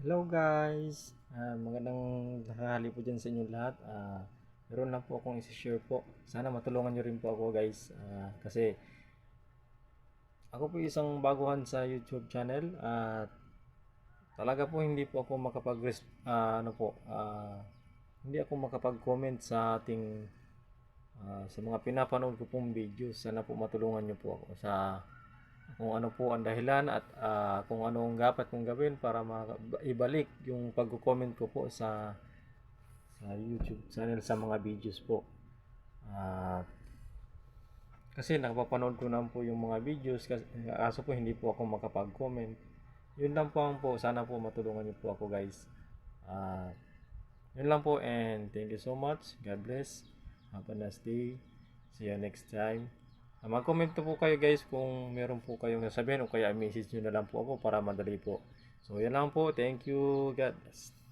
Hello guys! Magandang tanghali po dyan sa inyong lahat. Meron lang po akong isi-share po. Sana matulungan nyo rin po ako guys. Kasi ako po isang baguhan sa YouTube channel. At talaga po hindi po ako hindi ako makapag-comment sa ating sa mga pinapanood ko pong videos. Sana po matulungan nyo po ako sa kung ano po ang dahilan at kung anong dapat kong gawin para ibalik yung pag-comment ko po sa YouTube channel sa mga videos po. Ah, kasi nakapapanood ko naman po yung mga videos kaso po hindi po ako makapag-comment. Yun lang po. Sana po matulungan niyo po ako guys. Ah, Yun lang po and thank you so much. God bless. Have a nice day. See you next time. Mag-comment po kayo guys kung meron po kayong nasabihin o kaya message nyo na lang po ako para madali po. So yan lang po. Thank you. God bless.